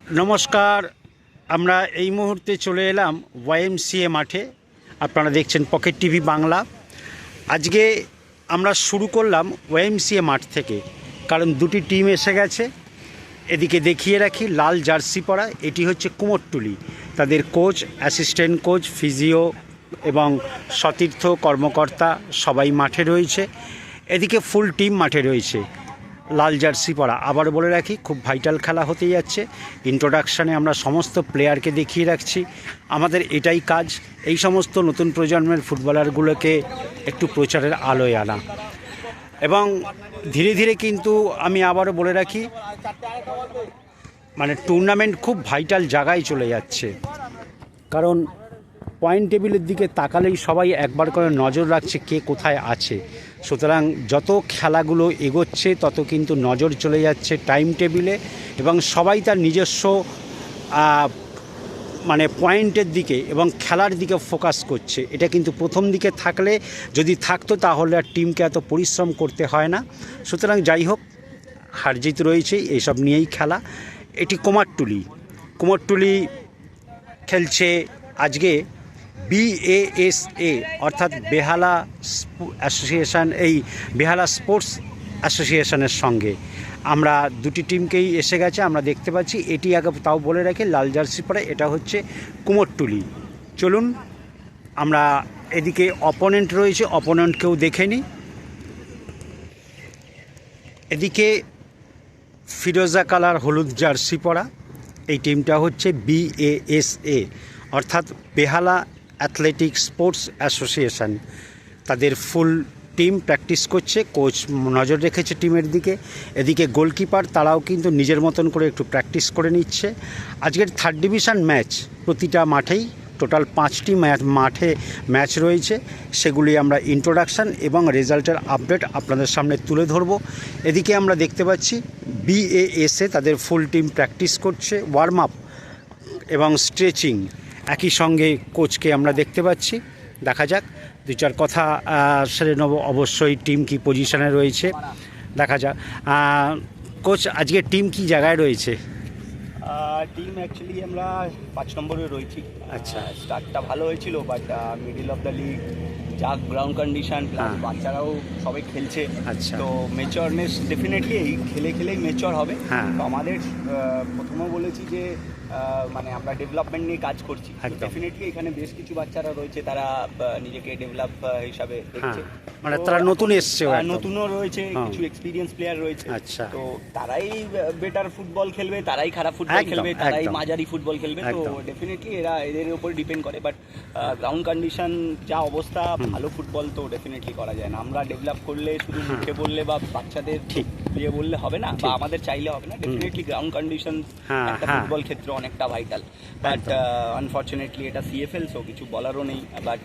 নমস্কার। আমরা এই মুহূর্তে চলে এলাম ওয়াইএমসিএ মাঠে। আপনারা দেখছেন পকেট টিভি বাংলা। আজকে আমরা শুরু করলাম ওয়াইএমসিএ মাঠ থেকে, কারণ দুটি টিম এসে গেছে। এদিকে দেখিয়ে রাখি, লাল জার্সি পরা এটি হচ্ছে কুমোরটুলি। তাদের কোচ, অ্যাসিস্ট্যান্ট কোচ, ফিজিও এবং সতীর্থ কর্মকর্তা সবাই মাঠে রয়েছে। এদিকে ফুল টিম মাঠে রয়েছে। লাল জার্সি পরা, আবার বলে রাখি, খুব ভাইটাল খেলা হতে যাচ্ছে। ইন্ট্রোডাকশানে আমরা সমস্ত প্লেয়ারকে দেখিয়ে রাখছি। আমাদের এটাই কাজ, এই সমস্ত নতুন প্রজন্মের ফুটবলারগুলোকে একটু প্রচারের আলোয় আনা। এবং ধীরে ধীরে কিন্তু আমি আবারও বলে রাখি, টুর্নামেন্ট খুব ভাইটাল জায়গায় চলে যাচ্ছে। কারণ পয়েন্ট টেবিলের দিকে তাকালেই সবাই একবার করে নজর রাখছে কে কোথায় আছে। সুতরাং যত খেলাগুলো এগোচ্ছে তত কিন্তু নজর চলে যাচ্ছে টাইম টেবিলে, এবং সবাই তার নিজস্ব পয়েন্টের দিকে এবং খেলার দিকে ফোকাস করছে। এটা কিন্তু প্রথম দিকে থাকলে, যদি থাকতো, তাহলে আর টিমকে এত পরিশ্রম করতে হয় না। সুতরাং যাই হোক, হারজিত রয়েছে, এইসব নিয়েই খেলা। এটি কুমোরটুলি খেলছে আজকে BASA, অর্থাৎ বেহালা অ্যাসোসিয়েশন, এই বেহালা স্পোর্টস অ্যাসোসিয়েশনের সঙ্গে। আমরা দুটি টিমকেই এসে গেছে, আমরা দেখতে পাচ্ছি। এটি আগে তাও বলে রাখি, লাল জার্সি পরে এটা হচ্ছে কুমোরটুলি। চলুন আমরা এদিকে অপোনেন্ট রয়েছে, অপোনেন্টকেও দেখে নিই। এদিকে ফিরোজা কালার হলুদ জার্সি পরা এই টিমটা হচ্ছে BASA, অর্থাৎ বেহালা অ্যাথলেটিক স্পোর্টস অ্যাসোসিয়েশন। তাদের ফুল টিম প্র্যাকটিস করছে, কোচ নজর রেখেছে টিমের দিকে। এদিকে গোলকিপার, তারাও কিন্তু নিজের মতন করে একটু প্র্যাকটিস করে নিচ্ছে। আজকের থার্ড ডিভিশন ম্যাচ প্রতিটা মাঠেই, টোটাল 5টি মাঠে ম্যাচ রয়েছে। সেগুলি আমরা ইন্ট্রোডাকশান এবং রেজাল্টের আপডেট আপনাদের সামনে তুলে ধরব। এদিকে আমরা দেখতে পাচ্ছি BASA তাদের ফুল টিম প্র্যাকটিস করছে, ওয়ার্ম আপ এবং স্ট্রেচিং। একই সঙ্গে কোচকে আমরা দেখতে পাচ্ছি। দেখা যাক, দু চার কথা সেরে নেব। অবশ্যই টিম কি পজিশনে রয়েছে দেখা যাক। কোচ, আজকে টিম কি জায়গায় রয়েছে? টিম অ্যাকচুয়ালি আমরা 5 নম্বরে রয়েছি। আচ্ছা, স্টার্টটা ভালো হয়েছিল, but middle of the league, যা গ্রাউন্ড কন্ডিশন, বাচ্চারাও সবাই খেলছে। আচ্ছা, তো মেচরনেস ডেফিনেটলি এই খেলেই মেচর হবে। তো আমাদের প্রথমেও বলেছি যে আমরা ডেভেলপমেন্ট নিয়ে কাজ করছি। ডেফিনেটলি এখানে বেশ কিছু বাচ্চারা রয়েছে, তারা নিজেকে ডেভেলপ হিসাবে দেখছে। তারা নতুন এসছে, নতুনও রয়েছে, কিছু এক্সপিরিয়েন্স প্লেয়ার রয়েছে। আচ্ছা, তো তারাই বেটার ফুটবল খেলবে, তারাই খারাপ ফুটবল খেলবে, তারাই মাঝারি ফুটবল খেলবে। তো ডেফিনেটলি এদের উপর ডিপেন্ড করে। বাট গ্রাউন্ড কন্ডিশন যা অবস্থা, ভালো ফুটবল তো ডেফিনেটলি করা যায় না। আমরা ডেভেলপ করলে শুধু মুখে বললে বা বাচ্চাদের দিয়ে বললে হবে না, বা আমাদের চাইলে হবে না। ডেফিনেটলি গ্রাউন্ড কন্ডিশন একটা ফুটবল ক্ষেত্রে অনেকটা ভাইটাল। বাট আনফরচুনেটলি এটা CFL, সো কিছু বলারও নেই। বাট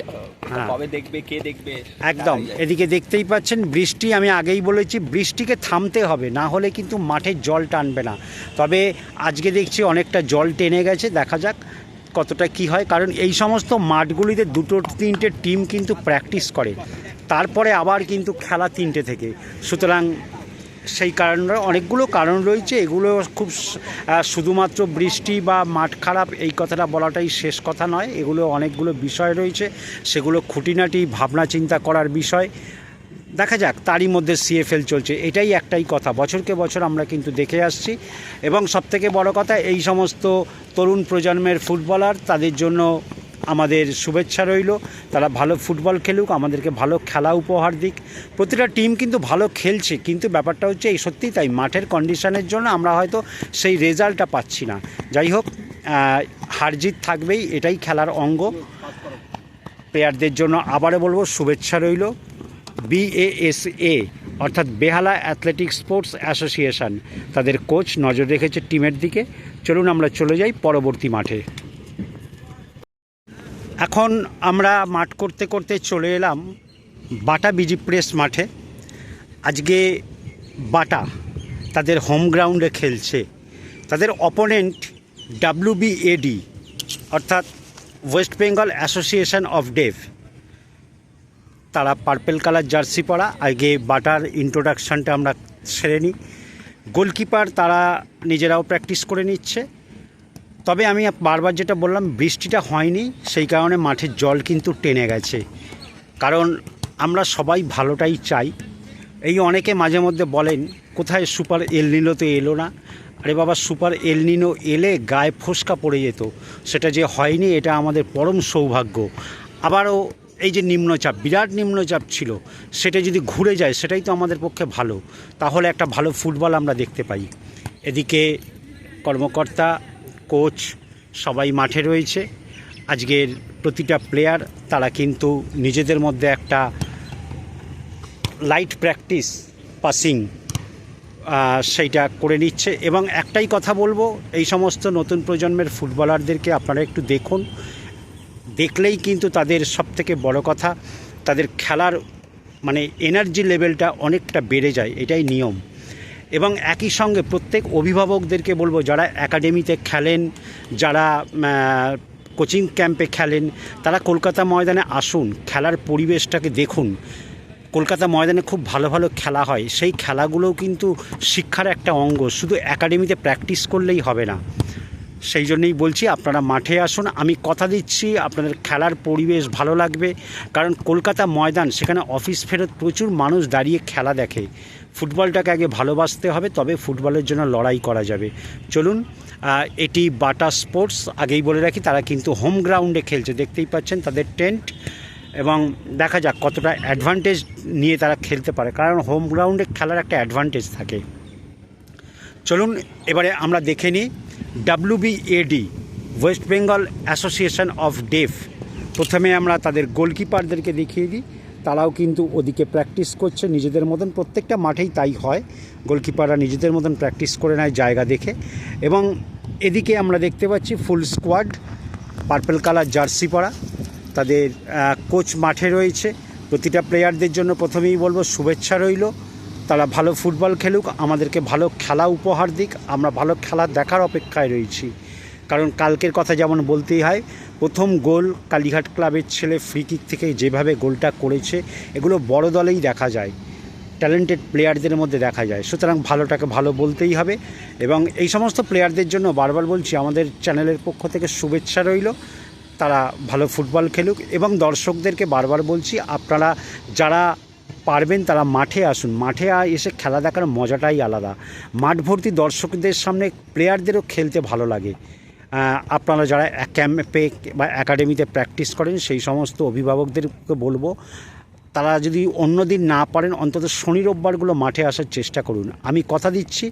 কবে দেখবে, কে দেখবে, একদম। এদিকে দেখতেই পাচ্ছেন বৃষ্টি, আমি আগেই বলেছি বৃষ্টিকে থামতে হবে, না হলে কিন্তু মাঠের জল টানবে না। তবে আজকে দেখছি অনেকটা জল টেনে গেছে, দেখা যাক কতটা কি হয়। কারণ এই সমস্ত মাঠগুলিতে 2-3টে টিম কিন্তু প্র্যাকটিস করে, তারপরে আবার কিন্তু খেলা 3টে থেকে। সুতরাং সেই কারণে অনেকগুলো কারণ রয়েছে। এগুলো খুব শুধুমাত্র বৃষ্টি বা মাঠ খারাপ এই কথাটা বলাটাই শেষ কথা নয়। এগুলো অনেকগুলো বিষয় রয়েছে, সেগুলো খুঁটিনাটি ভাবনা চিন্তা করার বিষয়। দেখা যাক, তারই মধ্যে CFL চলছে, এটাই একটাই কথা, বছরকে বছর আমরা কিন্তু দেখে আসছি। এবং সবথেকে বড় কথা, এই সমস্ত তরুণ প্রজন্মের ফুটবলার, তাদের জন্য আমাদের শুভেচ্ছা রইল। তারা ভালো ফুটবল খেলুক, আমাদেরকে ভালো খেলা উপহার দিক। প্রতিটা টিম কিন্তু ভালো খেলছে, কিন্তু ব্যাপারটা হচ্ছে এই সত্যিই তাই, মাঠের কন্ডিশনের জন্য আমরা হয়তো সেই রেজাল্টটা পাচ্ছি না। যাই হোক, হারজিত থাকবেই, এটাই খেলার অঙ্গ। প্লেয়ারদের জন্য আবারও বলবো, শুভেচ্ছা রইল। BASA, অর্থাৎ বেহালা অ্যাথলেটিক স্পোর্টস অ্যাসোসিয়েশন, তাদের কোচ নজর রেখেছে টিমের দিকে। চলুন আমরা চলে যাই পরবর্তী মাঠে। এখন আমরা মাঠ করতে করতে চলে এলাম বাটা বিজি প্রেস মাঠে। আজকে বাটা তাদের হোম গ্রাউন্ডে খেলছে। তাদের অপোনেন্ট WBAD, অর্থাৎ west Bengal association of deaf. তারা পার্পেল কালার জার্সি পরা। আগে বাটার ইন্ট্রোডাকশানটা আমরা সেরে নিই। গোলকিপার, তারা নিজেরাও প্র্যাকটিস করে নিচ্ছে। তবে আমি বারবার যেটা বললাম, বৃষ্টিটা হয়নি, সেই কারণে মাঠের জল কিন্তু টেনে গেছে। কারণ আমরা সবাই ভালোটাই চাই। এই অনেকে মাঝে মধ্যে বলেন কোথায় সুপার এল নিনো তো এলো না। আরে বাবা, সুপার এল নিনো এলে গায়ে ফোসকা পড়ে যেত, সেটা যে হয়নি এটা আমাদের পরম সৌভাগ্য। আবারও এই যে নিম্নচাপ, বিরাট নিম্নচাপ ছিল, সেটা যদি ঘুরে যায় সেটাই তো আমাদের পক্ষে ভালো, তাহলে একটা ভালো ফুটবল আমরা দেখতে পাই। এদিকে কর্মকর্তা, কোচ সবাই মাঠে রয়েছে। আজকের প্রতিটা প্লেয়ার তারা কিন্তু নিজেদের মধ্যে একটা লাইট প্র্যাকটিস পাসিং সেইটা করে নিচ্ছে। এবং একটাই কথা বলবো, এই সমস্ত নতুন প্রজন্মের ফুটবলারদেরকে আপনারা একটু দেখুন, দেখলেই কিন্তু তাদের সবথেকে বড় কথা, তাদের খেলার মানে এনার্জি লেভেলটা অনেকটা বেড়ে যায়, এটাই নিয়ম। এবং একই সঙ্গে প্রত্যেক অভিভাবকদেরকে বলবো, যারা একাডেমিতে খেলেন, যারা কোচিং ক্যাম্পে খেলেন, তারা কলকাতা ময়দানে আসুন, খেলার পরিবেশটাকে দেখুন। কলকাতা ময়দানে খুব ভালো ভালো খেলা হয়, সেই খেলাগুলোও কিন্তু শিক্ষার একটা অঙ্গ, শুধু একাডেমিতে প্র্যাকটিস করলেই হবে না। সেই জন্যই বলছি আপনারা মাঠে আসুন, আমি কথা দিচ্ছি আপনাদের খেলার পরিবেশ ভালো লাগবে। কারণ কলকাতা ময়দান, সেখানে অফিস ফেরত প্রচুর মানুষ দাঁড়িয়ে খেলা দেখে। ফুটবলটাকে আগে ভালোবাসতে হবে, তবে ফুটবলের জন্য লড়াই করা যাবে। চলুন, এটি বাটা স্পোর্টস, আগেই বলে রাখি তারা কিন্তু হোম গ্রাউন্ডে খেলছে, দেখতেই পাচ্ছেন তাদের টেন্ট। এবং দেখা যাক কতটা অ্যাডভান্টেজ নিয়ে তারা খেলতে পারে, কারণ হোম গ্রাউন্ডে খেলার একটা অ্যাডভান্টেজ থাকে। চলুন এবারে আমরা দেখে নিই WBAD, west Bengal association of deaf. প্রথমে আমরা তাদের গোলকিপারদেরকে দেখিয়ে দিই, তারাও কিন্তু ওদিকে প্র্যাকটিস করছে নিজেদের মতন। প্রত্যেকটা মাঠেই তাই হয়, গোলকিপাররা নিজেদের মতন প্র্যাকটিস করে নেয় জায়গা দেখে। এবং এদিকে আমরা দেখতে পাচ্ছি ফুল স্কোয়াড, পার্পল কালার জার্সি পরা, তাদের কোচ মাঠে রয়েছে। প্রতিটা প্লেয়ারদের জন্য প্রথমেই বলবো শুভেচ্ছা রইল, তারা ভালো ফুটবল খেলুক, আমাদেরকে ভালো খেলা উপহার দিক, আমরা ভালো খেলা দেখার অপেক্ষায় রয়েছি। কারণ কালকের কথা যেমন বলতেই হয়, প্রথম গোল কালীঘাট ক্লাবের ছেলে ফ্রি কিক থেকে যেভাবে গোলটা করেছে, এগুলো বড় দলেই দেখা যায়, ট্যালেন্টেড প্লেয়ারদের মধ্যে দেখা যায়। সুতরাং ভালোটাকে ভালো বলতেই হবে। এবং এই সমস্ত প্লেয়ারদের জন্য বারবার বলছি, আমাদের চ্যানেলের পক্ষ থেকে শুভেচ্ছা রইল, তারা ভালো ফুটবল খেলুক। এবং দর্শকদেরকে বারবার বলছি, আপনারা যারা পারবেন তারা মাঠে আসুন, মাঠে এসে খেলা দেখার মজাটাই আলাদা। মাঠ ভর্তি দর্শকদের সামনে প্লেয়ারদেরও খেলতে ভালো লাগে। আপনারা যারা ক্যাম্পে বা একাডেমিতে প্র্যাকটিস করেন, সেই সমস্ত অভিভাবকদেরকে বলবো, তারা যদি অন্য দিন না পারেন, অন্তত শনি রোববারগুলো মাঠে আসার চেষ্টা করুন। আমি কথা দিচ্ছি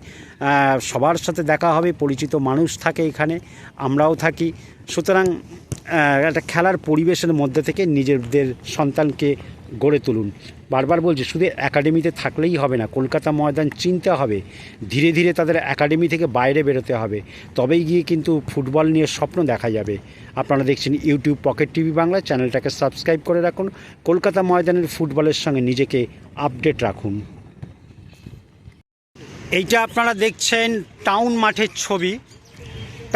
সবার সাথে দেখা হবে, পরিচিত মানুষ থাকে এখানে, আমরাও থাকি। সুতরাং একটা খেলার পরিবেশের মধ্যে থেকে নিজেদের সন্তানকে গড়ে তুলুন। বারবার বলছি, শুধু একাডেমিতে থাকলেই হবে না, কলকাতা ময়দান চিনতে হবে, ধীরে ধীরে তাদের একাডেমি থেকে বাইরে বেরোতে হবে, তবেই গিয়ে কিন্তু ফুটবল নিয়ে স্বপ্ন দেখা যাবে। আপনারা দেখছেন ইউটিউব পকেট টিভি বাংলা, চ্যানেলটাকে সাবস্ক্রাইব করে রাখুন, কলকাতা ময়দানের ফুটবলের সঙ্গে নিজেকে আপডেট রাখুন। এইটা আপনারা দেখছেন টাউন মাঠের ছবি।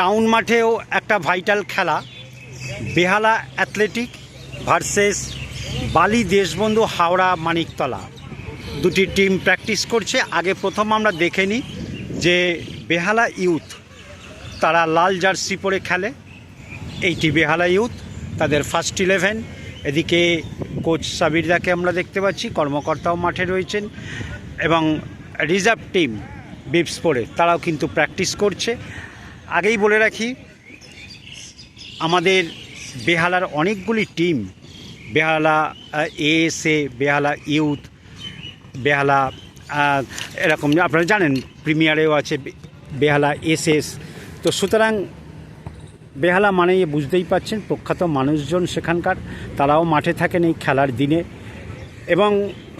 টাউন মাঠেও একটা ভাইটাল খেলা, বেহালা অ্যাথলেটিক ভার্সেস বালি দেশবন্ধু হাওড়া মানিকতলা, দুটি টিম প্র্যাকটিস করছে। আগে প্রথম আমরা দেখে নিই যে বেহালা ইউথ, তারা লাল জার্সি পরে খেলে, এইটি বেহালা ইউথ, তাদের ফার্স্ট 11। এদিকে কোচ সাবিরদাকে আমরা দেখতে পাচ্ছি, কর্মকর্তাও মাঠে রয়েছেন। এবং রিজার্ভ টিম বিপস পরে তারাও কিন্তু প্র্যাকটিস করছে। আগেই বলে রাখি, আমাদের বেহালার অনেকগুলি টিম, বেহালা এএসএ, বেহালা ইউথ, বেহালা এরকম আপনারা জানেন প্রিমিয়ারেও আছে বেহালা এসএস। তো সুতরাং বেহালা মানে বুঝতেই পাচ্ছেন প্রখ্যাত মানুষজন সেখানকার, তারাও মাঠে থাকেন এই খেলার দিনে। এবং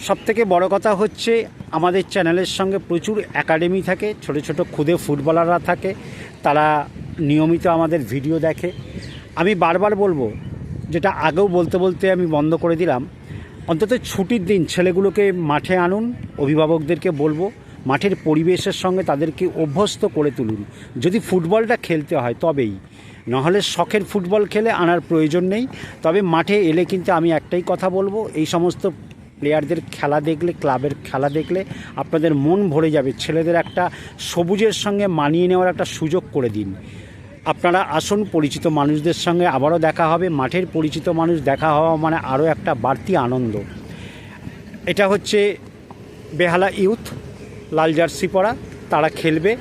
সবথেকে বড় কথা হচ্ছে, আমাদের চ্যানেলের সঙ্গে প্রচুর একাডেমি থাকে, ছোট ছোট খুদে ফুটবলাররা থাকে, তারা নিয়মিত আমাদের ভিডিও দেখে। আমি বারবার বলবো, যেটা আগেও বলতে বলতে আমি বন্ধ করে দিলাম, অন্তত ছুটির দিন ছেলেগুলোকে মাঠে আনুন, অভিভাবকদেরকে বলবো মাঠের পরিবেশের সঙ্গে তাদেরকে অভ্যস্ত করে তুলুন। যদি ফুটবলটা খেলতে হয় তবেই, নাহলে শখের ফুটবল খেলে আনার প্রয়োজন নেই। তবে মাঠে এলে কিন্তু আমি একটাই কথা বলবো, এই সমস্ত প্লেয়ারদের খেলা দেখলে, ক্লাবের খেলা দেখলে আপনাদের মন ভরে যাবে। ছেলেদের একটা সবুজের সঙ্গে মানিয়ে নেওয়ার একটা সুযোগ করে দিন। আপনারা আসুন, পরিচিত মানুষদের সঙ্গে আবারও দেখা হবে। মাঠের পরিচিত মানুষ দেখা হওয়া মানে আরও একটা বাড়তি আনন্দ। এটা হচ্ছে বেহালা ইউথ, লাল জার্সি পরা, তারা খেলবে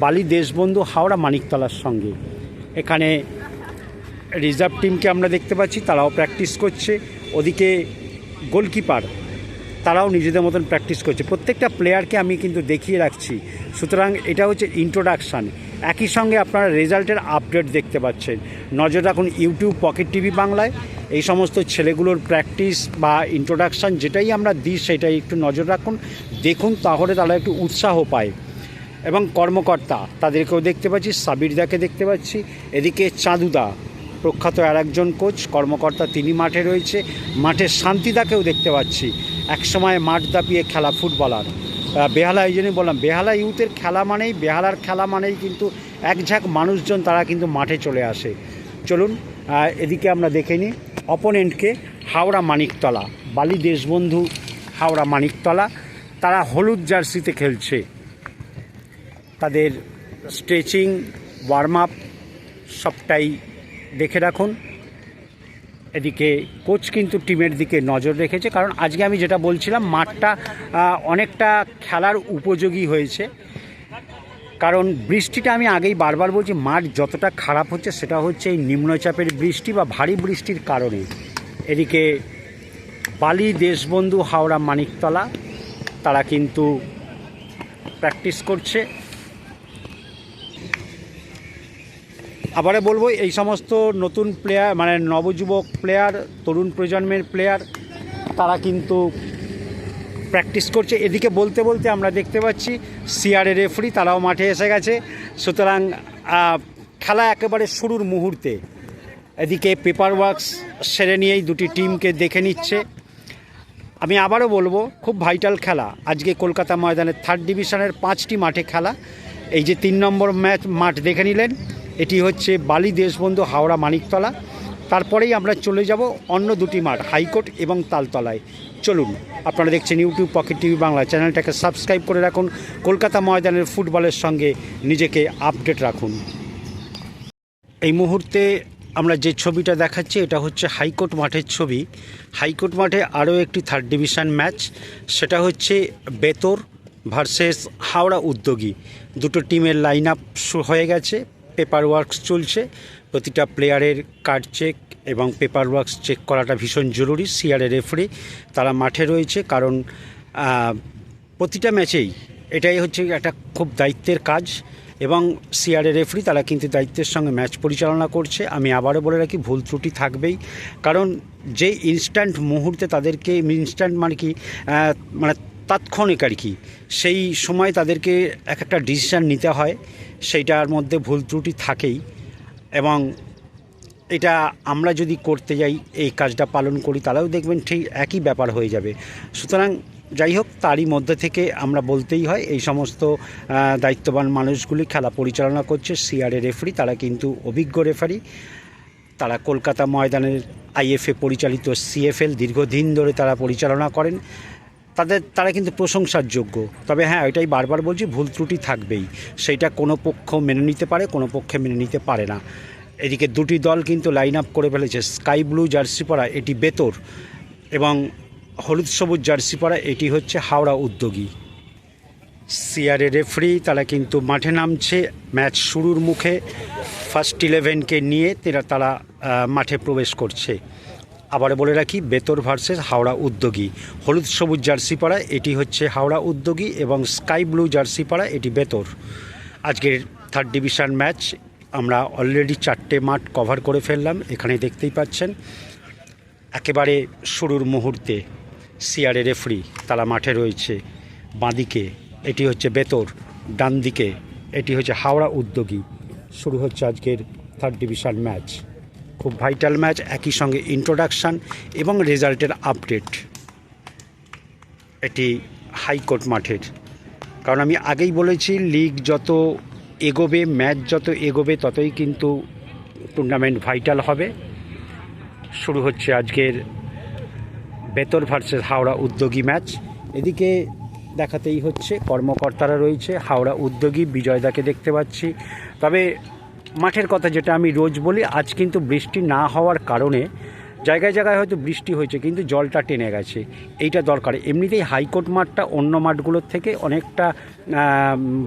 বালি দেশবন্ধু হাওড়া মানিকতলার সঙ্গে। এখানে রিজার্ভ টিমকে আমরা দেখতে পাচ্ছি, তারাও প্র্যাকটিস করছে। ওদিকে গোলকিপার, তারাও নিজেদের মতন প্র্যাকটিস করছে। প্রত্যেকটা প্লেয়ারকে আমি কিন্তু দেখিয়ে রাখছি। সুতরাং এটা হচ্ছে ইন্ট্রোডাকশান। একই সঙ্গে আপনারা রেজাল্টের আপডেট দেখতে পাচ্ছেন। নজর রাখুন ইউটিউব পকেট টিভি বাংলায়। এই সমস্ত ছেলেগুলোর প্র্যাকটিস বা ইন্ট্রোডাকশান যেটাই আমরা দিই সেটাই একটু নজর রাখুন, দেখুন, তাহলে তারা একটু উৎসাহ পায়। এবং কর্মকর্তা তাদেরকেও দেখতে পাচ্ছি, সাবিরদাকে দেখতে পাচ্ছি। এদিকে চাঁদুদা, প্রখ্যাত আর একজন কোচ কর্মকর্তা, তিনি মাঠে রয়েছে। মাঠে শান্তিদাকেও দেখতে পাচ্ছি, একসময় মাঠ দাপিয়ে খেলা ফুটবলার। বেহালা, এই জন্যই বললাম বেহালা ইউথের খেলা মানেই, বেহালার খেলা মানেই কিন্তু এক ঝাঁক মানুষজন তারা কিন্তু মাঠে চলে আসে। চলুন এদিকে আমরা দেখে নিই অপোনেন্টকে। হাওড়া মানিকতলা, বালি দেশবন্ধু হাওড়া মানিকতলা, তারা হলুদ জার্সিতে খেলছে। তাদের স্ট্রেচিং, ওয়ার্ম আপ সবটাই দেখে রাখুন। এদিকে কোচ কিন্তু টিমের দিকে নজর রেখেছে, কারণ আজকে আমি যেটা বলছিলাম মাঠটা অনেকটা খেলার উপযোগী হয়েছে। কারণ বৃষ্টিটা, আমি আগেই বারবার বলছি, মাঠ যতটা খারাপ হচ্ছে সেটা হচ্ছে এই নিম্নচাপের বৃষ্টি বা ভারী বৃষ্টির কারণে। এদিকে বালি দেশবন্ধু হাওড়া মানিকতলা, তারা কিন্তু প্র্যাকটিস করছে। আবারও বলবো, এই সমস্ত নতুন প্লেয়ার মানে নবযুবক প্লেয়ার, তরুণ প্রজন্মের প্লেয়ার, তারা কিন্তু প্র্যাকটিস করছে। এদিকে বলতে বলতে আমরা দেখতে পাচ্ছি সিআরের রেফারি, তারাও মাঠে এসে গেছে। সুতরাং খেলা একেবারে শুরুর মুহূর্তে। এদিকে পেপার ওয়ার্কস সেরে নিয়েই দুটি টিমকে দেখে নিচ্ছে। আমি আবারও বলবো, খুব ভাইটাল খেলা আজকে কলকাতা ময়দানের 3rd ডিভিশনের 5টি মাঠে খেলা। এই যে 3 নম্বর মাঠ দেখে নিলেন, এটি হচ্ছে বালি দেশবন্ধু হাওড়া মানিকতলা। তারপরেই আমরা চলে যাব অন্য দুটি মাঠ, হাইকোর্ট এবং তালতলায়। চলুন, আপনারা দেখছেন ইউটিউব পকেট টিভি বাংলা, চ্যানেলটাকে সাবস্ক্রাইব করে রাখুন। কলকাতা ময়দানের ফুটবলের সঙ্গে নিজেকে আপডেট রাখুন। এই মুহূর্তে আমরা যে ছবিটা দেখাচ্ছি এটা হচ্ছে হাইকোর্ট মাঠের ছবি। হাইকোর্ট মাঠে আরও একটি 3rd ডিভিশন ম্যাচ, সেটা হচ্ছে বেতর ভার্সেস হাওড়া উদ্যোগী। দুটো টিমের লাইন আপ হয়ে গেছে, পেপার ওয়ার্কস চলছে। প্রতিটা প্লেয়ারের কার্ড চেক এবং পেপার ওয়ার্কস চেক করাটা ভীষণ জরুরি। সিআরের রেফারি তারা মাঠে রয়েছে, কারণ প্রতিটা ম্যাচেই এটাই হচ্ছে একটা খুব দায়িত্বের কাজ। এবং সিআরের রেফারি তারা কিন্তু দায়িত্বের সঙ্গে ম্যাচ পরিচালনা করছে। আমি আবারও বলে রাখি, ভুল ত্রুটি থাকবেই, কারণ যে ইনস্ট্যান্ট মুহূর্তে তাদেরকে, ইনস্ট্যান্ট মানে কি, মানে তাৎক্ষণিক আর কি, সেই সময় তাদেরকে একটা ডিসিশান নিতে হয়, সেইটার মধ্যে ভুল ত্রুটি থাকেই। এবং এটা আমরা যদি করতে যাই, এই কাজটা পালন করি, তারাও দেখবেন ঠিক একই ব্যাপার হয়ে যাবে। সুতরাং যাই হোক, তারই মধ্যে থেকে আমরা বলতেই হয়, এই সমস্ত দায়িত্ববান মানুষগুলি খেলা পরিচালনা করছে। সিআরের রেফারি তারা কিন্তু অভিজ্ঞ রেফারি, তারা কলকাতা ময়দানের আইএফএ পরিচালিত সিএফএল দীর্ঘদিন ধরে তারা পরিচালনা করেন। তারা কিন্তু প্রশংসার যোগ্য। তবে হ্যাঁ, এটাই বারবার বলছি, ভুল ত্রুটি থাকবেই। সেইটা কোনো পক্ষ মেনে নিতে পারে, কোনো পক্ষে মেনে নিতে পারে না। এদিকে দুটি দল কিন্তু লাইন আপ করে ফেলেছে। স্কাই ব্লু জার্সি পরা এটি বেতর, এবং হলুদ সবুজ জার্সি পরা এটি হচ্ছে হাওড়া উদ্যোগী। সিআরের রেফারি তারা কিন্তু মাঠে নামছে ম্যাচ শুরুর মুখে। ফার্স্ট 11কে নিয়ে তারা মাঠে প্রবেশ করছে। আবার বলে রাখি, বেতর ভার্সেস হাওড়া উদ্যোগী। হলুদ সবুজ জার্সি পরা এটি হচ্ছে হাওড়া উদ্যোগী, এবং স্কাই ব্লু জার্সি পরা এটি বেতর। আজকের 3rd ডিভিশন ম্যাচ আমরা অলরেডি 4টে মাঠ কভার করে ফেললাম। এখানে দেখতেই পাচ্ছেন একেবারে শুরুর মুহূর্তে সিআরের রেফারি তারা মাঠে রয়েছে। বাঁদিকে এটি হচ্ছে বেতর, ডান দিকে এটি হচ্ছে হাওড়া উদ্যোগী। শুরু হচ্ছে আজকের 3rd ডিভিশন ম্যাচ। খুব ভাইটাল ম্যাচ, একই সঙ্গে ইন্ট্রোডাকশান এবং রেজাল্টের আপডেট। এটি হাইকোর্ট মাঠের, কারণ আমি আগেই বলেছি, লিগ যত এগোবে, ম্যাচ যত এগোবে, ততই কিন্তু টুর্নামেন্ট ভাইটাল হবে। শুরু হচ্ছে আজকের বেতর ভার্সেস হাওড়া উদ্যোগী ম্যাচ। এদিকে দেখাতেই হচ্ছে কর্মকর্তারা রয়েছে, হাওড়া উদ্যোগী বিজয়দাকে দেখতে পাচ্ছি। তবে মাঠের কথা যেটা আমি রোজ বলি, আজ কিন্তু বৃষ্টি না হওয়ার কারণে জায়গায় জায়গায় হয়তো বৃষ্টি হয়েছে কিন্তু জলটা টেনে গেছে, এইটা দরকার। এমনিতেই হাইকোর্ট মাঠটা অন্য মাঠগুলোর থেকে অনেকটা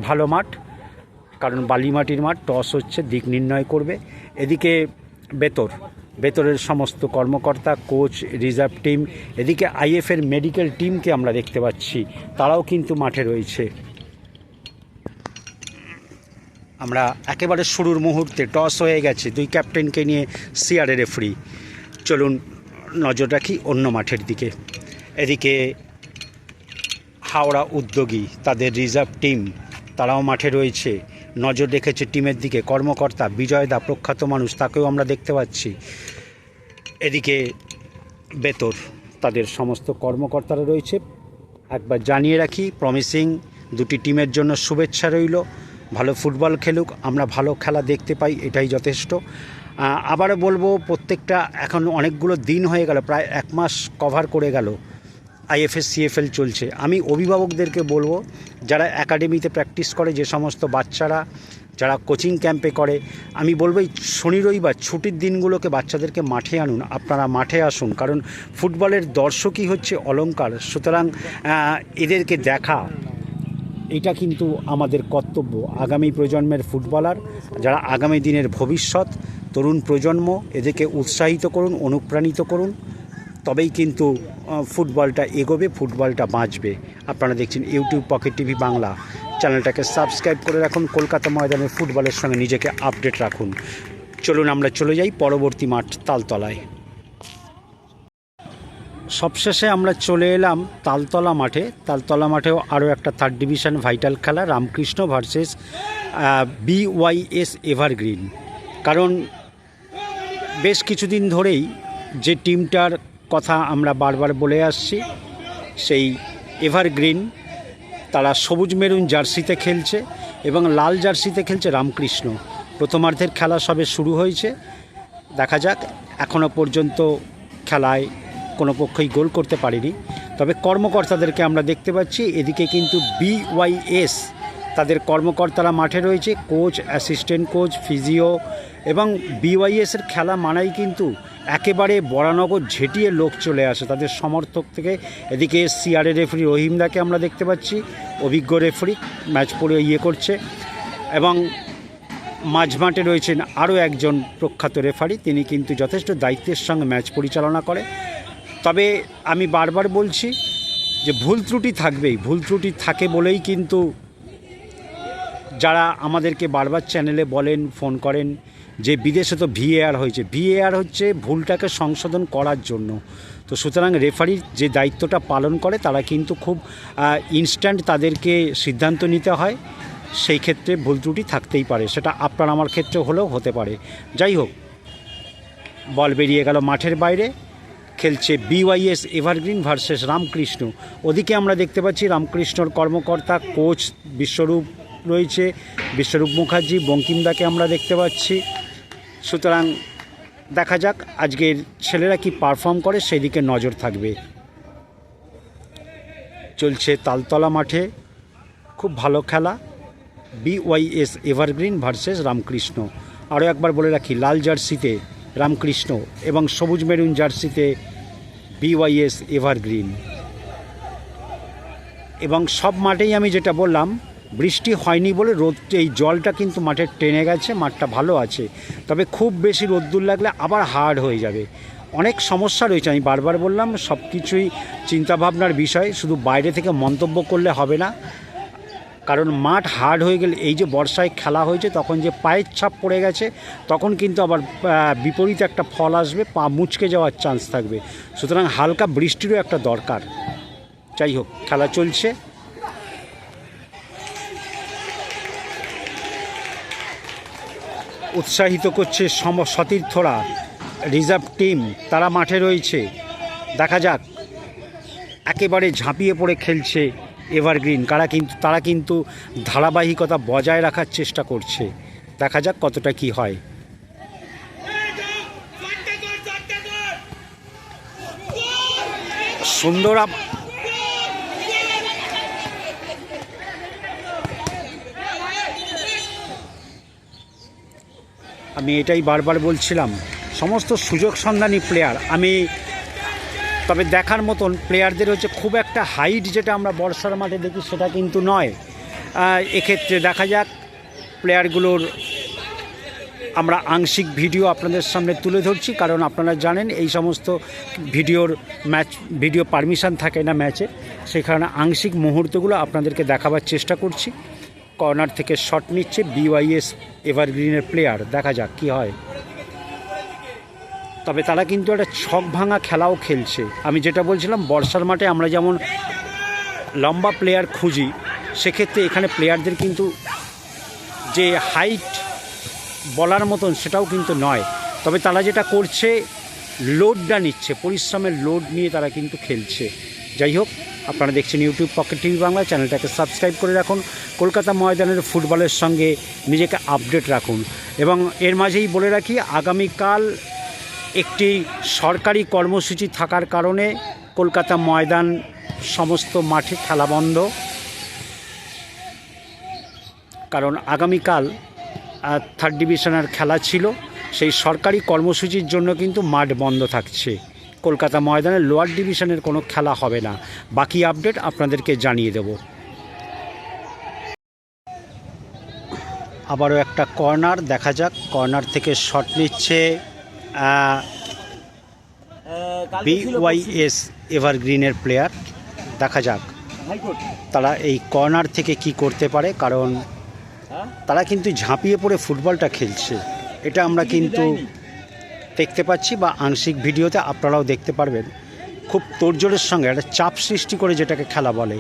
ভালো মাঠ, কারণ বালি মাটির মাঠ, টস হচ্ছে, দিক নির্ণয় করবে। এদিকে বেতরের সমস্ত কর্মকর্তা, কোচ, রিজার্ভ টিম, এদিকে আইএফের মেডিকেল টিমকে আমরা দেখতে পাচ্ছি, তারাও কিন্তু মাঠে রয়েছে। আমরা একেবারে শুরুর মুহূর্তে টস হয়ে গেছে, দুই ক্যাপ্টেনকে নিয়ে সিআরএ রেফারি। চলুন নজর রাখি অন্য মাঠের দিকে। এদিকে হাওড়া উদ্যোগী, তাদের রিজার্ভ টিম, তারাও মাঠে রয়েছে, নজর রেখেছে টিমের দিকে। কর্মকর্তা বিজয় দা, প্রখ্যাত মানুষ, তাকেও আমরা দেখতে পাচ্ছি। এদিকে বেতর, তাদের সমস্ত কর্মকর্তারা রয়েছে। একবার জানিয়ে রাখি, প্রমিসিং দুটি টিমের জন্য শুভেচ্ছা রইল। ভালো ফুটবল খেলুক, আমরা ভালো খেলা দেখতে পাই, এটাই যথেষ্ট। আবারও বলবো, প্রত্যেকটা এখন অনেকগুলো দিন হয়ে গেল, প্রায় 1 মাস কভার করে গেল আইএফএস সিএফএল চলছে। আমি অভিভাবকদেরকে বলবো, যারা একাডেমিতে প্র্যাকটিস করে, যে সমস্ত বাচ্চারা যারা কোচিং ক্যাম্পে করে, আমি বলবো এই শনি রবিবার ছুটির দিনগুলোকে বাচ্চাদেরকে মাঠে আনুন। আপনারা মাঠে আসুন, কারণ ফুটবলের দর্শকই হচ্ছে অলংকার। সুতরাং এদেরকে দেখা, এটা কিন্তু আমাদের কর্তব্য। আগামী প্রজন্মের ফুটবলার, যারা আগামী দিনের ভবিষ্যৎ, তরুণ প্রজন্ম, এদেরকে উৎসাহিত করুন, অনুপ্রাণিত করুন, তবেই কিন্তু ফুটবলটা এগোবে, ফুটবলটা বাঁচবে। আপনারা দেখছেন ইউটিউব পকেট টিভি বাংলা, চ্যানেলটাকে সাবস্ক্রাইব করে রাখুন। কলকাতা ময়দানের ফুটবলের সঙ্গে নিজেকে আপডেট রাখুন। চলুন আমরা চলে যাই পরবর্তী মাঠ তালতলায়। সবশেষে আমরা চলে এলাম তালতলা মাঠে। তালতলা মাঠেও আরও একটা 3rd ডিভিশন ভাইটাল খেলা, রামকৃষ্ণ ভার্সেস BYS এভারগ্রিন। কারণ বেশ কিছুদিন ধরেই যে টিমটার কথা আমরা বারবার বলে আসছি, সেই এভারগ্রিন, তারা সবুজ মেরুন জার্সিতে খেলছে এবং লাল জার্সিতে খেলছে রামকৃষ্ণ। প্রথমার্ধের খেলা সবে শুরু হয়েছে, দেখা যাক। এখনও পর্যন্ত খেলায় কোনো পক্ষই গোল করতে পারেনি, তবে কর্মকর্তাদেরকে আমরা দেখতে পাচ্ছি। এদিকে কিন্তু BYS, তাদের কর্মকর্তারা মাঠে রয়েছে, কোচ, অ্যাসিস্ট্যান্ট কোচ, ফিজিও। এবং BYS-এর খেলা মানাই কিন্তু একেবারে বরানগর ঝেঁটিয়ে লোক চলে আসে তাদের সমর্থক থেকে। এদিকে সিআরএ রেফারি রহিমদাকে আমরা দেখতে পাচ্ছি, অভিজ্ঞ রেফারি, ম্যাচ পড়ে করছে। এবং মাঝমাঠে রয়েছেন আরও একজন প্রখ্যাত রেফারি, তিনি কিন্তু যথেষ্ট দায়িত্বের সঙ্গে ম্যাচ পরিচালনা করে। তবে আমি বারবার বলছি যে ভুল ত্রুটি থাকবেই, ভুল ত্রুটি থাকে বলেই কিন্তু যারা আমাদেরকে বারবার চ্যানেলে বলেন, ফোন করেন যে বিদেশে তো VAR হয়েছে। VAR হচ্ছে ভুলটাকে সংশোধন করার জন্য। তো সুতরাং রেফারির যে দায়িত্বটা পালন করে, তারা কিন্তু খুব ইনস্ট্যান্ট তাদেরকে সিদ্ধান্ত নিতে হয়। সেই ক্ষেত্রে ভুল ত্রুটি থাকতেই পারে, সেটা আপনার আমার ক্ষেত্রে হলেও হতে পারে। যাই হোক, বল বেরিয়ে গেল মাঠের বাইরে। খেলছে BYS এভারগ্রিন ভার্সেস রামকৃষ্ণ। ওদিকে আমরা দেখতে পাচ্ছি রামকৃষ্ণর কর্মকর্তা, কোচ বিশ্বরূপ রয়েছে, বিশ্বরূপ মুখার্জি, বঙ্কিমদাকে আমরা দেখতে পাচ্ছি। সুতরাং দেখা যাক আজকের ছেলেরা কি পারফর্ম করে, সেই দিকে নজর থাকবে। চলছে তালতলা মাঠে খুব ভালো খেলা, BYS এভারগ্রিন ভার্সেস রামকৃষ্ণ। আরও একবার বলে রাখি, লাল জার্সিতে রামকৃষ্ণ এবং সবুজ মেরুন জার্সিতে BYS এভারগ্রিন। এবং সব মাঠেই আমি যেটা বললাম, বৃষ্টি হয়নি বলে এই জলটা কিন্তু মাঠে টেনে গেছে, মাঠটা ভালো আছে। তবে খুব বেশি রোদ্দুর লাগলে আবার হার্ড হয়ে যাবে, অনেক সমস্যা রয়েছে। আমি বারবার বললাম, সব কিছুই চিন্তাভাবনার বিষয়, শুধু বাইরে থেকে মন্তব্য করলে হবে না। কারণ মাঠ হার্ড হয়ে গেলে, এই যে বর্ষায় খেলা হয়েছে, তখন যে পায়ের ছাপ পড়ে গেছে, তখন কিন্তু আবার বিপরীত একটা ফল আসবে, পা মুচকে যাওয়ার চান্স থাকবে। সুতরাং হালকা বৃষ্টিরও একটা দরকার। যাই হোক, খেলা চলছে। উৎসাহিত করছে সতীর্থরা, রিজার্ভ টিম, তারা মাঠে রয়েছে। দেখা যাক, একেবারে ঝাঁপিয়ে পড়ে খেলছে এভারগ্রিন, তারা কিন্তু ধারাবাহিকতা বজায় রাখার চেষ্টা করছে। দেখা যাক কতটা কি হয়। সুন্দর আমি এটাই বারবার বলছিলাম, সমস্ত সুযোগ সন্ধানী প্লেয়ার। তবে দেখার মতন প্লেয়ারদের হচ্ছে খুব একটা হাইট যেটা আমরা বর্ষার মাঠে দেখি সেটা কিন্তু নয়। এক্ষেত্রে দেখা যাক প্লেয়ারগুলোর আমরা আংশিক ভিডিও আপনাদের সামনে তুলে ধরছি, কারণ আপনারা জানেন এই সমস্ত ভিডিও পারমিশন থাকে না ম্যাচে, সেই কারণে আংশিক মুহূর্তগুলো আপনাদেরকে দেখাবার চেষ্টা করছি। কর্নার থেকে শট নিচ্ছে BYS এভারগ্রিনের প্লেয়ার, দেখা যাক কি হয়। তবে তারা কিন্তু একটা ছক ভাঙা খেলাও খেলছে। আমি যেটা বলছিলাম, বর্ষার মাঠে আমরা যেমন লম্বা প্লেয়ার খুঁজি, সেক্ষেত্রে এখানে প্লেয়ারদের কিন্তু যে হাইট বলার মতন সেটাও কিন্তু নয়। তবে তারা যেটা করছে, লোডটা নিচ্ছে, পরিশ্রমের লোড নিয়ে তারা কিন্তু খেলছে। যাই হোক, আপনারা দেখছেন ইউটিউব পকেট টিভি বাংলা, চ্যানেলটাকে সাবস্ক্রাইব করে রাখুন। কলকাতা ময়দানের ফুটবলের সঙ্গে নিজেকে আপডেট রাখুন। এবং এর মাঝেই বলে রাখি, আগামীকাল একটি সরকারি কর্মসূচি থাকার কারণে কলকাতা ময়দান সমস্ত মাঠে খেলা বন্ধ, কারণ আগামীকাল থার্ড ডিভিশনের খেলা ছিল। সেই সরকারি কর্মসূচির জন্য কিন্তু মাঠ বন্ধ থাকছে। কলকাতা ময়দানে লোয়ার ডিভিশনের কোনো খেলা হবে না। বাকি আপডেট আপনাদেরকে জানিয়ে দেব। আবারও একটা কর্নার, দেখা যাক। কর্নার থেকে শট নিচ্ছে BYS এভারগ্রিনের প্লেয়ার, দেখা যাক তারা এই কর্নার থেকে কি করতে পারে, কারণ তারা কিন্তু ঝাঁপিয়ে পড়ে ফুটবলটা খেলছে। এটা আমরা কিন্তু দেখতে পাচ্ছি, বা আংশিক ভিডিওতে আপনারাও দেখতে পারবেন। খুব তোড়জোড়ের সঙ্গে একটা চাপ সৃষ্টি করে যেটাকে খেলা বলে,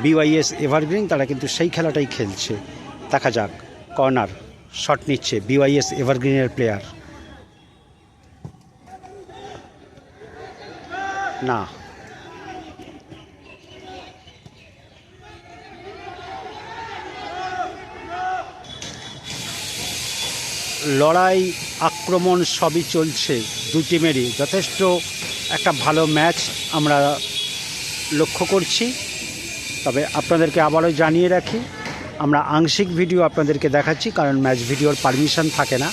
BYS এভারগ্রিন তারা কিন্তু সেই খেলাটাই খেলছে। দেখা যাক, কর্নার শট নিচ্ছে BYS এভারগ্রিনের প্লেয়ার। না, লড়াই আক্রমণ সবই চলছে দু টিমেরই। যথেষ্ট একটা ভালো ম্যাচ আমরা লক্ষ্য করছি। তবে আপনাদেরকে আবারও জানিয়ে রাখি, আমরা আংশিক ভিডিও আপনাদেরকে দেখাচ্ছি, কারণ ম্যাচ ভিডিওর পারমিশন থাকে না।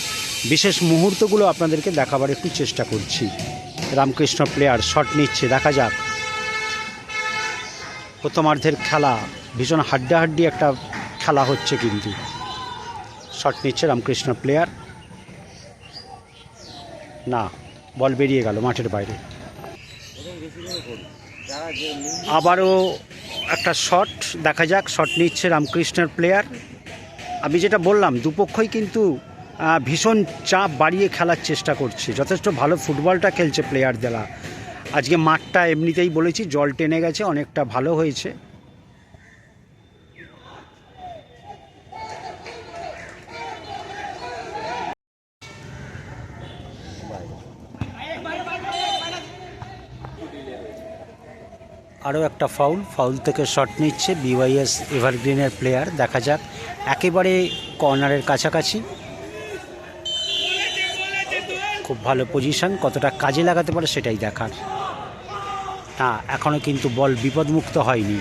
বিশেষ মুহূর্তগুলো আপনাদেরকে দেখাবার একটু চেষ্টা করছি। রামকৃষ্ণ প্লেয়ার শট নিচ্ছে, দেখা যাক। প্রথমার্ধের খেলা ভীষণ হাড্ডাহাড্ডি একটা খেলা হচ্ছে, কিন্তু শট নিচ্ছে রামকৃষ্ণ প্লেয়ার। না, বল বেরিয়ে গেল মাঠের বাইরে। আবারও একটা শট, দেখা যাক। শট নিচ্ছে রামকৃষ্ণের প্লেয়ার। আমি যেটা বললাম, দুপক্ষই কিন্তু ভীষণ চাপ বাড়িয়ে খেলার চেষ্টা করছে। যথেষ্ট ভালো ফুটবলটা খেলছে প্লেয়ারদেরা। আজকে মাঠটা এমনিতেই বলেছি জল টেনে গেছে, অনেকটা ভালো হয়েছে। আরও একটা ফাউল থেকে শট নিচ্ছে BYS এভারগ্রিনের প্লেয়ার, দেখা যাক। একেবারে কর্নারের কাছাকাছি, খুব ভালো পজিশন, কতটা কাজে লাগাতে পারে সেটাই দেখার। না, এখনও কিন্তু বল বিপদমুক্ত হয়নি।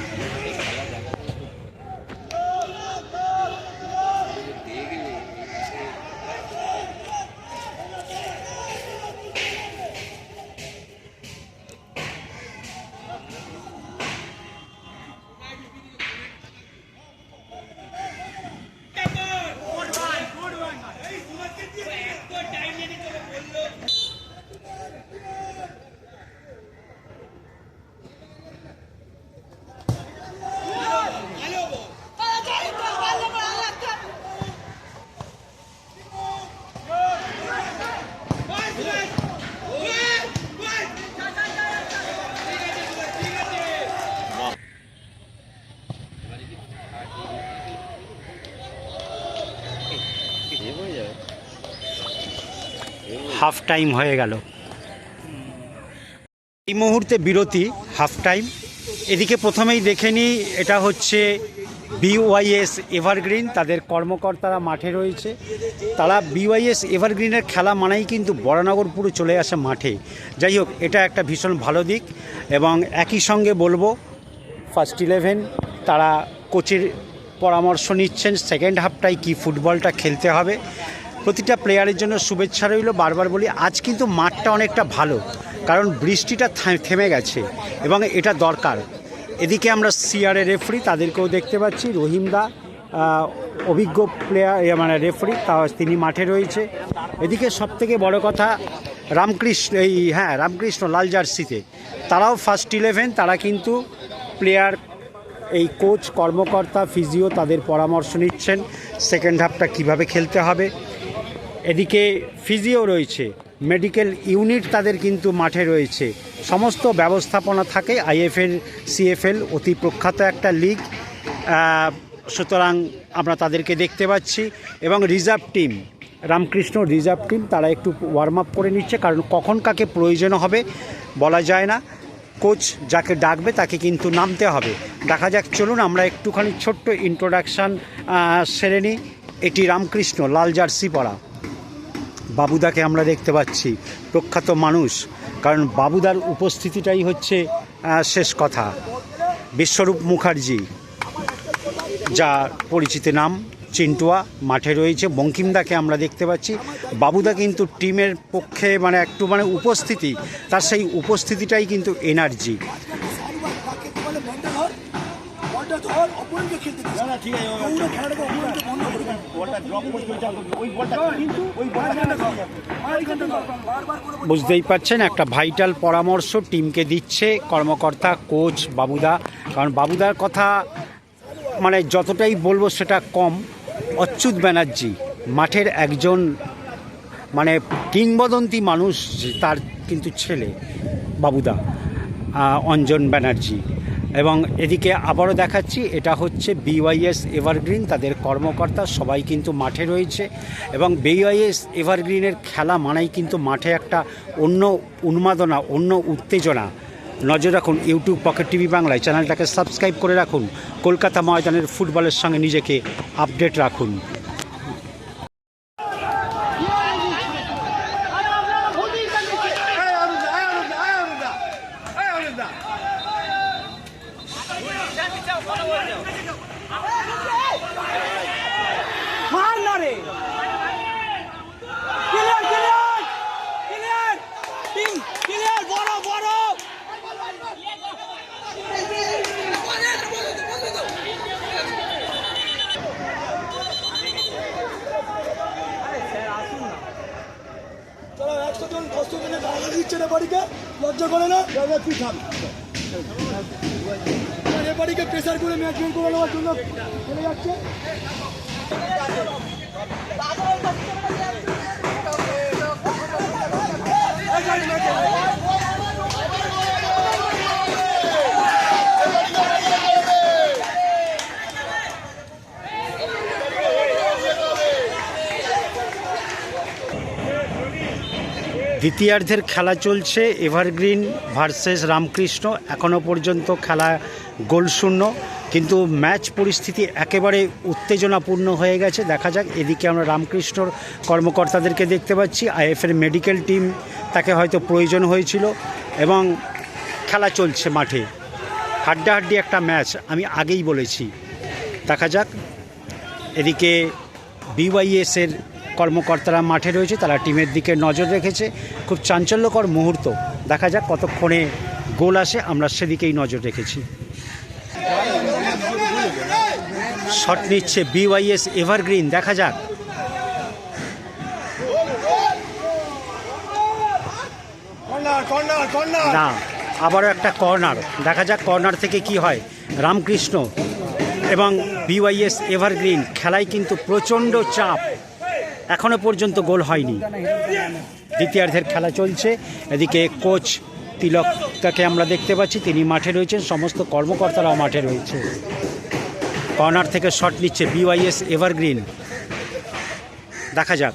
হাফ টাইম হয়ে গেল, এই মুহূর্তে বিরতি, হাফ টাইম। এদিকে প্রথমেই দেখে নিই, এটা হচ্ছে BYS এভারগ্রিন, তাদের কর্মকর্তারা মাঠে রয়েছে। তারা BYS এভারগ্রিনের খেলা মানেই কিন্তু বরানগর পুরো চলে আসে মাঠে। যাই হোক, এটা একটা ভীষণ ভালো দিক। এবং একই সঙ্গে বলবো, ফার্স্ট 11 তারা কোচের পরামর্শ নিচ্ছেন সেকেন্ড হাফটায় কি ফুটবলটা খেলতে হবে। প্রতিটা প্লেয়ারের জন্য শুভেচ্ছা রইল। বারবার বলি, আজ কিন্তু মাঠটা অনেকটা ভালো, কারণ বৃষ্টিটা থেমে গেছে এবং এটা দরকার। এদিকে আমরা সিআরের রেফারি তাদেরকেও দেখতে পাচ্ছি, রহিমদা অভিজ্ঞ প্লেয়ার মানে রেফারি, তিনি মাঠে রয়েছে। এদিকে সবথেকে বড় কথা রামকৃষ্ণ লাল জার্সিতে, তারাও ফার্স্ট 11, তারা কিন্তু প্লেয়ার, এই কোচ, কর্মকর্তা, ফিজিও তাদের পরামর্শ নিচ্ছেন সেকেন্ড হাফটা কিভাবে খেলতে হবে। এদিকে ফিজিও রয়েছে, মেডিকেল ইউনিট তাদের কিন্তু মাঠে রয়েছে, সমস্ত ব্যবস্থাপনা থাকে। আইএফএল সিএফএল অতি প্রখ্যাত একটা লিগ, সুতরাং আমরা তাদেরকে দেখতে পাচ্ছি। এবং reserve team, Ramakrishna reserve team, তারা একটু ওয়ার্ম আপ করে নিচ্ছে, কারণ কখন কাকে প্রয়োজন হবে বলা যায় না। কোচ যাকে ডাকবে তাকে কিন্তু নামতে হবে। দেখা যাক, চলুন আমরা একটুখানি ছোট্ট ইন্ট্রোডাকশান সেরে নিই। এটি রামকৃষ্ণ লাল জার্সি পরা বাবুদাকে আমরা দেখতে পাচ্ছি, প্রখ্যাত মানুষ, কারণ বাবুদার উপস্থিতিটাই হচ্ছে শেষ কথা। বিশ্বরূপ মুখার্জি, যা পরিচিত নাম, চিন্টুয়া মাঠে রয়েছে। বঙ্কিমদাকে আমরা দেখতে পাচ্ছি। বাবুদা কিন্তু টিমের পক্ষে একটু উপস্থিতি, তার সেই উপস্থিতিটাই কিন্তু এনার্জি। বুঝতেই পারছেন, একটা ভাইটাল পরামর্শ টিমকে দিচ্ছে কর্মকর্তা, কোচ বাবুদা। কারণ বাবুদার কথা যতটাই বলবো সেটা কম। অচ্যুত ব্যানার্জি মাঠের একজন কিংবদন্তি মানুষ, তার কিন্তু ছেলে বাবুদা, অঞ্জন ব্যানার্জি। এবং এদিকে আবারও দেখাচ্ছি, এটা হচ্ছে বিওয়াইএস এভারগ্রিন, তাদের কর্মকর্তা সবাই কিন্তু মাঠে রয়েছে। এবং বিওয়াইএস এভারগ্রিনের খেলা মানেই কিন্তু মাঠে একটা অন্য উন্মাদনা, অন্য উত্তেজনা। নজর রাখুন ইউটিউব পকেট টিভি বাংলায়, চ্যানেলটাকে সাবস্ক্রাইব করে রাখুন। কলকাতা ময়দানের ফুটবলের সঙ্গে নিজেকে আপডেট রাখুন। লজ্জা করে না, তুই থাম। এবারকে প্রেসার করে ম্যাচ উইন করে নেওয়ার জন্য চলে যাচ্ছে। দ্বিতীয়ার্ধের খেলা চলছে, এভারগ্রিন ভার্সেস রামকৃষ্ণ। এখনও পর্যন্ত খেলা গোলশূন্য, কিন্তু ম্যাচ পরিস্থিতি একেবারে উত্তেজনাপূর্ণ হয়ে গেছে। দেখা যাক। এদিকে আমরা রামকৃষ্ণর কর্মকর্তাদেরকে দেখতে পাচ্ছি, আইএফের মেডিকেল টিম, তাকে হয়তো প্রয়োজন হয়েছিল, এবং খেলা চলছে মাঠে। হাড্ডাহাড্ডি একটা ম্যাচ, আমি আগেই বলেছি। দেখা যাক। এদিকে বিওয়াইএসের কর্মকর্তারা মাঠে রয়েছে, তারা টিমের দিকে নজর রেখেছে। খুব চাঞ্চল্যকর মুহূর্ত, দেখা যাক কতক্ষণে গোল আসে, আমরা সেদিকেই নজর রেখেছি। শট নিচ্ছে বিওয়াইএস এভারগ্রিন, দেখা যাক। না, আবারও একটা কর্নার, দেখা যাক কর্নার থেকে কি হয়। রামকৃষ্ণ এবং বিওয়াইএস এভারগ্রিন খেলায় কিন্তু প্রচণ্ড চাপ, এখনও পর্যন্ত গোল হয়নি। দ্বিতীয়ার্ধের খেলা চলছে। এদিকে কোচ তিলক, তাকে আমরা দেখতে পাচ্ছি, তিনি মাঠে রয়েছেন, সমস্ত কর্মকর্তারাও মাঠে রয়েছে। কর্নার থেকে শট নিচ্ছে বিওয়াইএস এভারগ্রিন, দেখা যাক।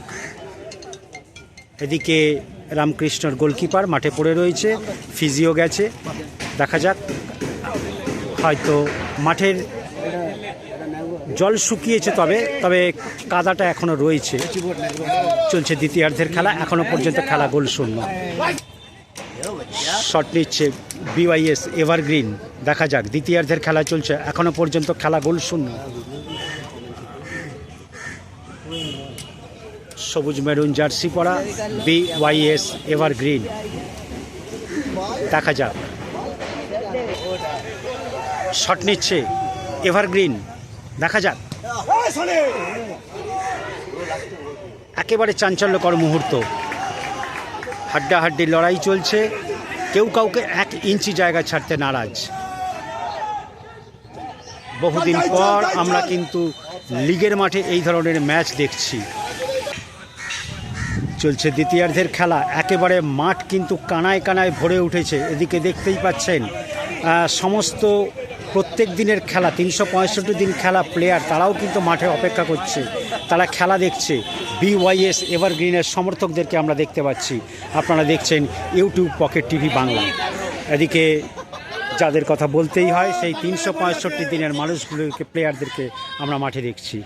এদিকে রামকৃষ্ণর গোলকিপার মাঠে পড়ে রয়েছে, ফিজিও গেছে, দেখা যাক। হয়তো মাঠের জল শুকিয়েছে, তবে কাদাটা এখনও রয়েছে। চলছে দ্বিতীয়ার্ধের খেলা, এখনও পর্যন্ত খেলা গোলশূন্য। শট নিচ্ছে বিওয়াইএস এভারগ্রিন, দেখা যাক। দ্বিতীয়ার্ধের খেলা চলছে, এখনও পর্যন্ত খেলা গোলশূন্য। সবুজ মেরুন জার্সি পরা BYS এভারগ্রিন। দেখা যাক, শট নিচ্ছে এভারগ্রিন, দেখা যাক। একেবারে চাঞ্চল্যকর মুহূর্ত, হাড্ডাহাড্ডি লড়াই চলছে, কেউ কাউকে 1 ইঞ্চি জায়গা ছাড়তে নারাজ। বহুদিন পর আমরা কিন্তু লিগের মাঠে এই ধরনের ম্যাচ দেখছি। চলছে দ্বিতীয়ার্ধের খেলা, একেবারে মাঠ কিন্তু কানায় কানায় ভরে উঠেছে। এদিকে দেখতেই পাচ্ছেন সমস্ত প্রত্যেক দিনের খেলা, 365 দিন খেলা প্লেয়ার, তারাও কিন্তু মাঠে অপেক্ষা করছে, তারা খেলা দেখছে। BYS এভারগ্রিনের সমর্থকদেরকে আমরা দেখতে পাচ্ছি। আপনারা দেখছেন ইউটিউব পকেট টিভি বাংলা। এদিকে যাদের কথা বলতেই হয়, সেই 365 দিনের মানুষগুলোকে, প্লেয়ারদেরকে আমরা মাঠে দেখছি।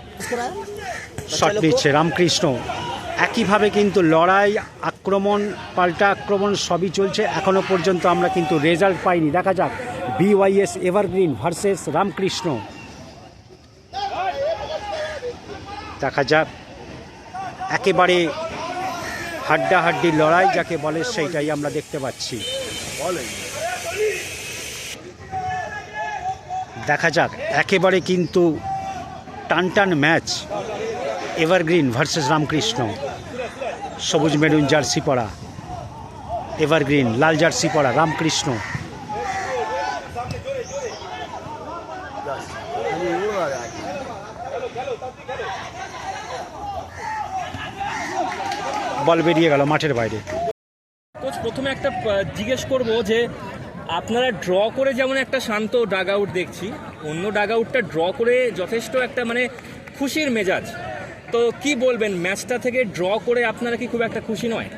শট নিচ্ছে রামকৃষ্ণ। একইভাবে কিন্তু লড়াই, আক্রমণ, পাল্টা আক্রমণ সবই চলছে। এখনও পর্যন্ত আমরা কিন্তু রেজাল্ট পাইনি। দেখা যাক BYS এভারগ্রিন ভার্সেস রামকৃষ্ণ। দেখা যাক, একেবারে হাড্ডাহাড্ডি লড়াই যাকে বলে সেইটাই আমরা দেখতে পাচ্ছি। দেখা যাক, একেবারে কিন্তু টানটান ম্যাচ, এভারগ্রিন ভার্সেস রামকৃষ্ণ। সবুজ মেরুন জার্সি পরা এভারগ্রিন, লাল জার্সি পরা রামকৃষ্ণ। বল বেরিয়ে গেল মাঠের বাইরে। কোচ, প্রথমে একটা জিজ্ঞেস করব যে আপনারা ড্র করে যেমন একটা শান্ত ডাগ আউট দেখছি, অন্য ডাগ আউটটা ড্র করে যথেষ্ট একটা মানে খুশির মেজাজ, তো কি বলবেন ম্যাচটা থেকে ড্র করে আপনারা কি খুব একটা খুশি নয়?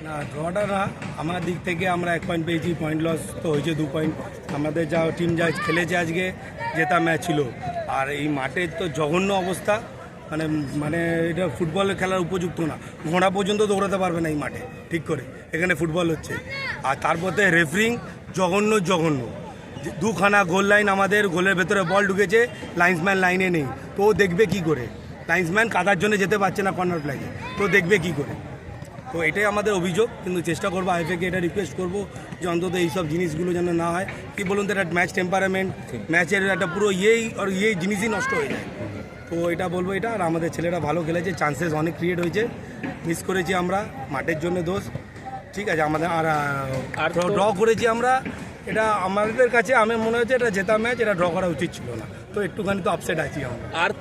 না, ড্রটা না, আমার দিক থেকে আমরা 1 পয়েন্ট পেয়েছি, পয়েন্ট লস তো হয়েছে 2 পয়েন্ট। আমাদের যা টিম যা খেলেছে আজকে, জেতা ম্যাচ ছিল। আর এই মাঠের তো জঘন্য অবস্থা, মানে মানে এটা ফুটবল খেলার উপযুক্ত না। ঘোড়া পর্যন্ত দৌড়াতে পারবে না এই মাঠে ঠিক করে, এখানে ফুটবল হচ্ছে। আর তারপরে রেফারিং জঘন্য জঘন্য। 2খানা গোল লাইন, আমাদের গোলের ভেতরে বল ঢুকেছে, লাইন্সম্যান লাইনে নেই, তো ও দেখবে কি করে? লাইন্সম্যান কাদার জন্য যেতে পারছে না কর্নার ফ্ল্যাগে, তো দেখবে কি করে? তো এটাই আমাদের অভিযোগ, কিন্তু চেষ্টা করবো আইএফএকে এটা রিকোয়েস্ট করবো যে অন্তত এইসব জিনিসগুলো যেন না হয়। কি বলুন তো, একটা ম্যাচ টেম্পারামেন্ট, ম্যাচের একটা পুরো এই জিনিসই নষ্ট হয়ে যায়। তো এটা বলবো এটা। আর আমাদের ছেলেরা ভালো খেলেছে, চান্সেস অনেক ক্রিয়েট হয়েছে, মিস করেছি আমরা, মাঠের জন্য দোষ, ঠিক আছে আমাদের। আর ড্র করেছি আমরা, এটা আমাদের কাছে আমার মনে হচ্ছে এটা জেতা ম্যাচ, এটা ড্র করা উচিত ছিল না, তো একটুখানি তো আপসেট আছি আমরা। আর